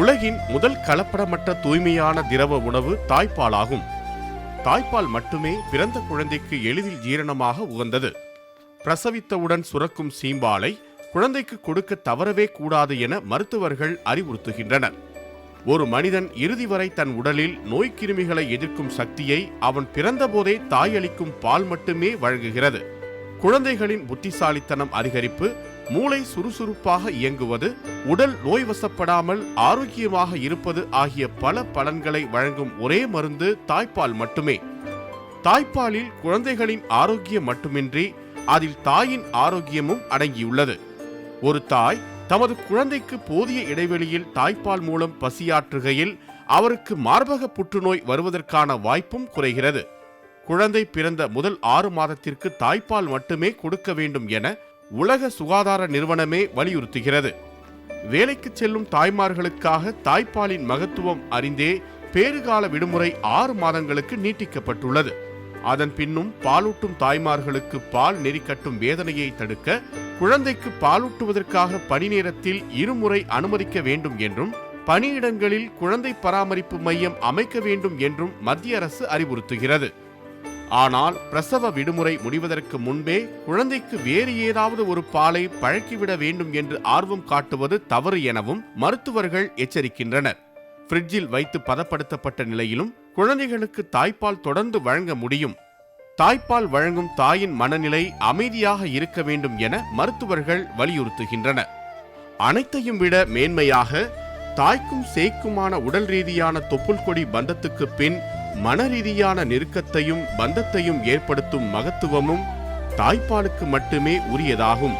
உலகின் முதல் கலப்படமற்ற தூய்மையான திரவ உணவு தாய்ப்பாலாகும். தாய்ப்பால் மட்டுமே பிறந்த குழந்தைக்கு எளிதில் ஜீரணமாக உகந்தது. பிரசவித்தவுடன் சுரக்கும் சீம்பாலை குழந்தைக்கு கொடுக்க தவறவே கூடாது என மருத்துவர்கள் அறிவுறுத்துகின்றனர். ஒரு மனிதன் இறுதி வரை தன் உடலில் நோய்க்கிருமிகளை எதிர்க்கும் சக்தியை அவன் பிறந்தபோதே தாயளிக்கும் பால் மட்டுமே வழங்குகிறது. குழந்தைகளின் புத்திசாலித்தனம் அதிகரிப்பு, மூளை சுறுசுறுப்பாக இயங்குவது, உடல் நோய்வசப்படாமல் ஆரோக்கியமாக இருப்பது ஆகிய பல பலன்களை வழங்கும் ஒரே மருந்து தாய்ப்பால் மட்டுமே. தாய்ப்பாலில் குழந்தைகளின் ஆரோக்கியம் மட்டுமின்றி அதில் தாயின் ஆரோக்கியமும் அடங்கியுள்ளது. ஒரு தாய் தமது குழந்தைக்கு போதிய இடைவெளியில் தாய்ப்பால் மூலம் பசியாற்றுகையில் அவருக்கு மார்பக புற்றுநோய் வருவதற்கான வாய்ப்பும் குறைகிறது. குழந்தை பிறந்த முதல் 6 மாதத்திற்கு தாய்ப்பால் மட்டுமே கொடுக்க வேண்டும் என உலக சுகாதார நிறுவனமே வலியுறுத்துகிறது. வேலைக்கு செல்லும் தாய்மார்களுக்காக தாய்ப்பாலின் மகத்துவம் அறிந்தே பேறுகால விடுமுறை 6 மாதங்களுக்கு நீட்டிக்கப்பட்டுள்ளது. அதன் பின்னும் பாலூட்டும் தாய்மார்களுக்கு பால் நெறிக்கட்டும் வேதனையை தடுக்க குழந்தைக்கு பாலூட்டுவதற்காக பணி நேரத்தில் 2 முறை அனுமதிக்க வேண்டும் என்றும், பணியிடங்களில் குழந்தை பராமரிப்பு மையம் அமைக்க வேண்டும் என்றும் மத்திய அரசு அறிவுறுத்துகிறது. ஆனால் பிரசவ விடுமுறை முடிவதற்கு முன்பே குழந்தைக்கு வேறு ஏதாவது ஒரு பாலை பழக்கிவிட வேண்டும் என்று ஆர்வம் காட்டுவது தவறு எனவும் மருத்துவர்கள் எச்சரிக்கின்றனர். ஃப்ரிட்ஜில் வைத்து பதப்படுத்தப்பட்ட நிலையிலும் குழந்தைகளுக்கு தாய்ப்பால் தொடர்ந்து வழங்க முடியும். தாய்ப்பால் வழங்கும் தாயின் மனநிலை அமைதியாக இருக்க வேண்டும் என மருத்துவர்கள் வலியுறுத்துகின்றனர். அனைத்தையும் விட மேன்மையாக தாய்க்கும் சேய்க்குமான உடல் ரீதியான தொப்புள் கொடி பந்தத்துக்கு பின் மனரீதியான நெருக்கத்தையும் பந்தத்தையும் ஏற்படுத்தும் மகத்துவமும் தாய்ப்பாலுக்கு மட்டுமே உரியதாகும்.